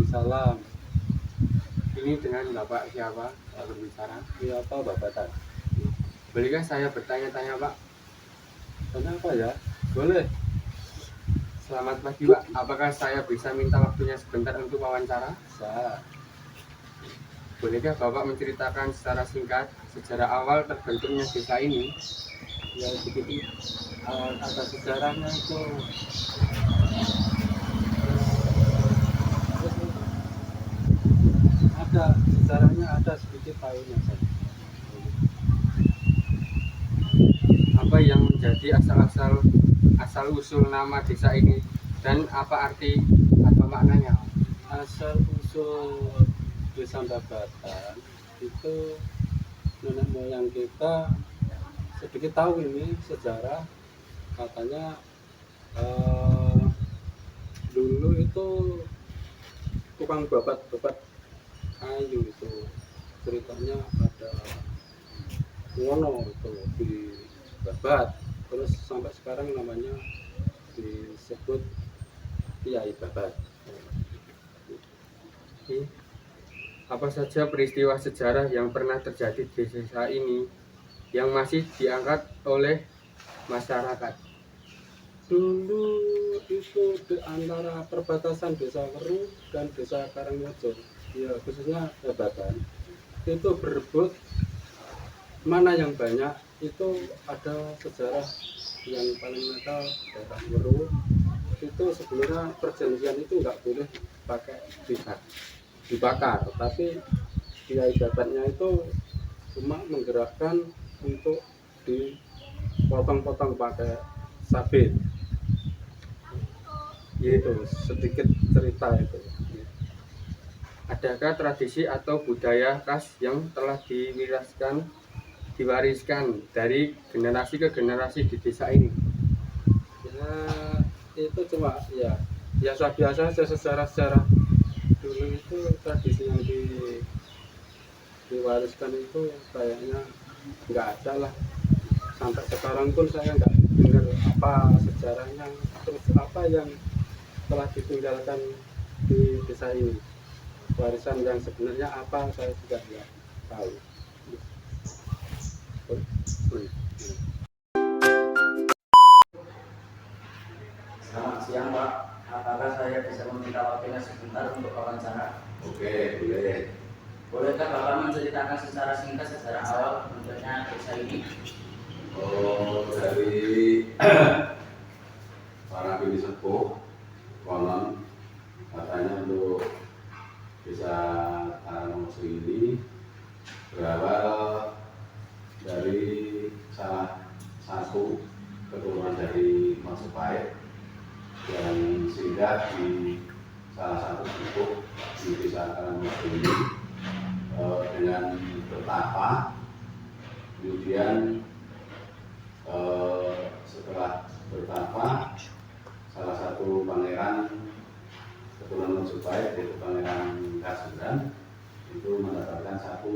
Waalaikumsalam. Ini dengan Bapak siapa berbicara? Iya apa Bapak tadi? Bolehkah saya bertanya-tanya Pak? Kenapa ya? Boleh. Selamat pagi Pak, apakah saya bisa minta waktunya sebentar untuk wawancara? Bisa. Bolehkah Bapak menceritakan secara singkat sejarah awal terbentuknya desa ini? Ya begitu. Ada sejarahnya itu. Ada sejarahnya, ada sedikit tahunya saja. Apa yang menjadi asal usul nama desa ini dan apa arti atau maknanya? Asal usul desa Babatan itu nenek moyang kita sedikit tahu ini sejarah, katanya dulu itu tukang babat kayu itu ceritanya ada ngono itu di babat, terus sampai sekarang namanya disebut Kiai Babat. Apa saja peristiwa sejarah yang pernah terjadi di desa ini yang masih diangkat oleh masyarakat? Dulu itu di antara perbatasan desa Weru dan desa Karangmojo, ya khususnya Babatan, itu berebut mana yang banyak. Itu ada sejarah yang paling nakal daerah Weru itu sebelumnya perjanjian itu nggak boleh pakai dibakar, tapi Kiai Babatnya itu cuma menggerakkan untuk dipotong-potong pakai sabit. Itu sedikit cerita itu. Adakah tradisi atau budaya khas yang telah diwariskan dari generasi ke generasi di desa ini? Ya itu cuma ya biasa saja. Sejarah dulu itu tradisi yang diwariskan itu kayaknya nggak ada lah. Sampai sekarang pun saya nggak dengar apa sejarahnya, terus apa yang telah ditinggalkan di desa ini. Warisan yang sebenarnya apa saya juga nggak tahu. Selamat siang Pak, apakah saya bisa meminta waktunya sebentar untuk wawancara? Oke, boleh. Bolehkah Bapak menceritakan secara singkat sejarah awal terbentuknya desa ini? Oh, dari para bini sepuh konon katanya untuk desa Karangmojo ini berawal dari salah satu keturunan dari Majapahit yang singgah di salah satu suku di desa Karangmojo ini dengan bertapa. Kemudian setelah bertapa, salah satu pangeran keturunan Majapahit yaitu Pangeran Kasuran itu mendapatkan satu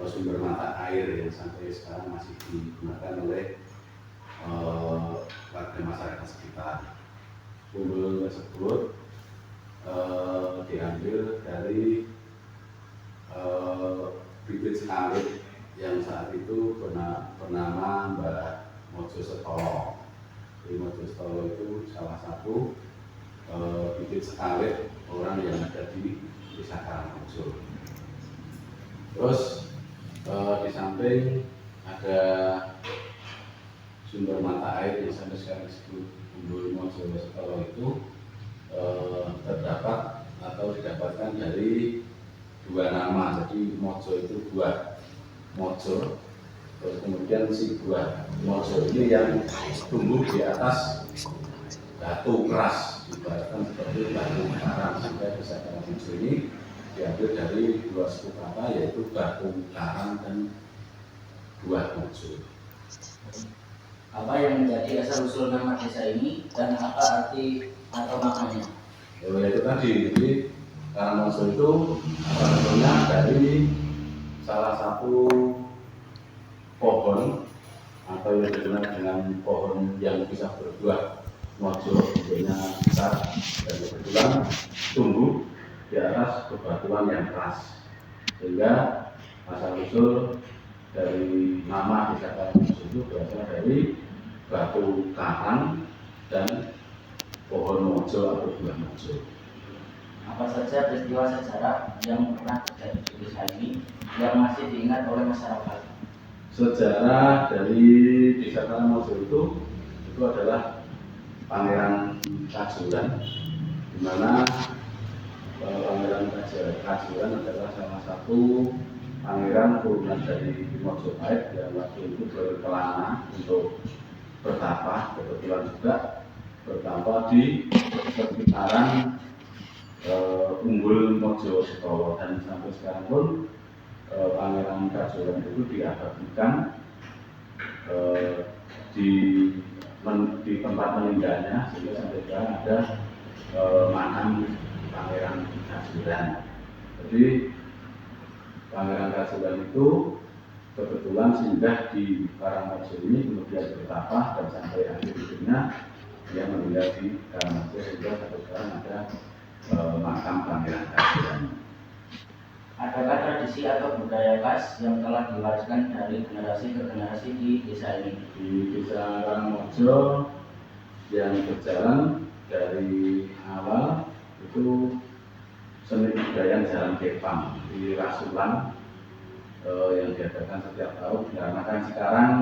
sumber mata air yang sampai sekarang masih digunakan oleh warga masyarakat sekitar. Sumber tersebut diambil dari bibit sawit yang saat itu bernama Mbah Mojo Setolo. Jadi Mojo Setolo itu salah satu bibit sawit orang yang ada di desa Karangmojo. Terus di samping ada sumber mata air yang sampai sekarang disebut Umbul Mojo Setolo itu terdapat atau didapatkan dari dua nama. Jadi Mojo itu dua Mojo, terus kemudian si buah Mojo ini yang tumbuh di atas batu keras, ibaratkan seperti batu karang, sehingga desa Karangmojo ini diambil dari dua suku kata, yaitu batu karang dan buah Mojo. Apa yang menjadi asal usul nama desa ini dan apa arti atau maknanya? Itu tadi, jadi Karangmojo itu asal-usulnya dari salah satu pohon atau yang dikenal dengan pohon yang bisa berbuah mojo, bentuknya besar dan kebetulan tumbuh di atas bebatuan yang keras, sehingga asal usul dari nama Desa Karangrejo itu berasal dari batu karang dan pohon mojo atau buah mojo. Apa saja peristiwa sejarah yang pernah terjadi di desa ini yang masih diingat oleh masyarakat? Sejarah dari Desa Karangrejo itu adalah Pangeran Kajuran, di mana Pangeran Kajuran adalah salah satu pangeran turunan dari Mojopahit yang waktu itu berkelana untuk bertapa, kebetulan juga bertapa di sekitaran Unggul Mojo Setowo, dan sampai sekarang pun Pangeran Kajuran itu diabadikan di tempat meninggalnya, sehingga sampai sekarang ada makam Pangeran Kajuran. Jadi Pangeran Kajuran itu kebetulan singgah di Karangrejo ini, kemudian bertapa dan sampai akhir hidupnya dia meninggal di Karangrejo, sehingga sampai sekarang ada makam Pangeran Kajuran. Adakah tradisi atau budaya khas yang telah diwariskan dari generasi ke generasi di desa ini? Di Desa Karangrejo yang berjalan dari awal itu seni budaya jalan kepang di Rasulan yang diadakan setiap tahun, karena kan sekarang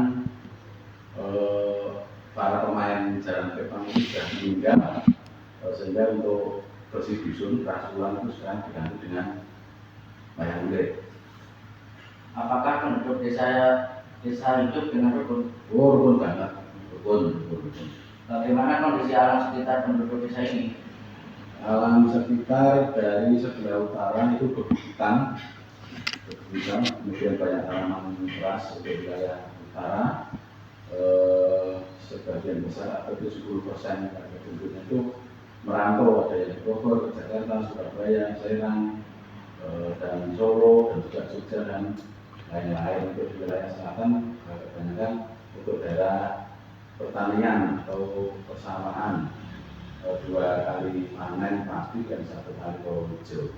para pemain jalan kepang itu sudah meninggal, sehingga untuk bersih dusun Rasulan itu sekarang diganti dengan wayang kulit. Apakah penduduk desa hidup dengan rukun? Rukun banget, rukun. Bagaimana kondisi alam sekitar penduduk desa ini? Alam sekitar dari sebelah utara itu bebukitan, kemudian banyak tanaman keras untuk wilayah utara. Sebagian besar atau 70% warga penduduknya itu merantau, ada yang di Bogor, Jakarta, Surabaya, Serang, dan Solo, dan juga Jogja dan lain-lain. Untuk wilayah selatan kebanyakan untuk daerah pertanian atau persawahan, 2 kali panen padi dan 1 kali hijau.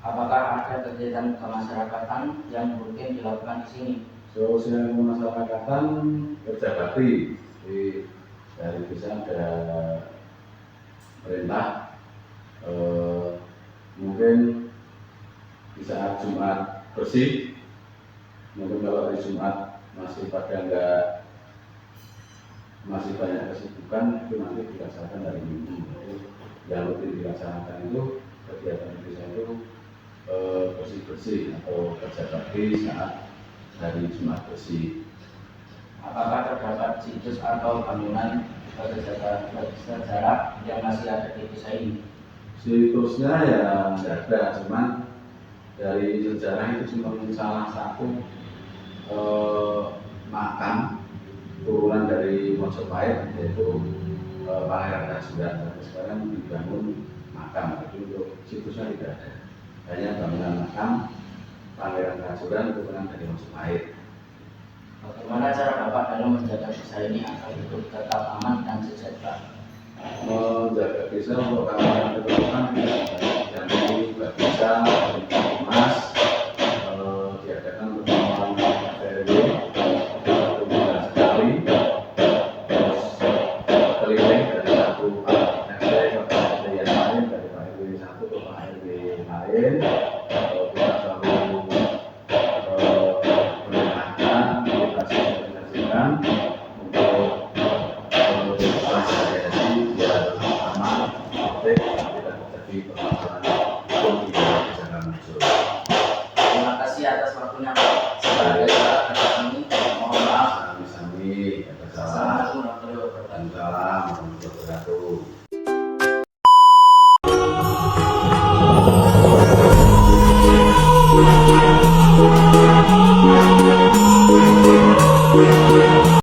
Apakah ada kegiatan kemasyarakatan yang rutin dilakukan di sini? Sosial kemasyarakatan kerja bakti dari desa ada perintah, mungkin di saat Jumat bersih, mungkin kalau hari Jumat masih banyak kesibukan, itu nanti dilaksanakan dari Minggu. Jadi yang rutin dilaksanakan itu kegiatan di desa itu bersih-bersih atau kerja bakti saat hari Jumat bersih. Apakah terdapat situs atau bangunan bersejarah yang masih ada di desa ini? Situsnya ya tidak ada, cuman dari sejarah itu cuma salah satu makam turunan dari Mojopahit, yaitu Pangeran Kajuran. Tapi sekarang dibangun makam, jadi untuk situsnya tidak ada, hanya bangunan makam Pangeran Kajuran turunan dari Mojopahit. Bagaimana cara Bapak dalam menjaga desa ini agar hidup tetap aman dan sejahtera? Menjaga desa untuk keamanan ketertiban dan ini nggak bisa emas diadakan pertemuan RW 1 bulan sekali, terus keliling dari satu Pak RW ke Pak RW yang lain, dari Pak RW 1 ke Pak RW lain. Kita selalu mendengarkan, kita sosialisasikan untuk Terima kasih atas waktunya Pak. Sebagai kami mohon maaf. Sami-sami, Assalamualaikum warahmatullahi wabarakatuh. Waalaikumsalam warahmatullahi wabarakatuh.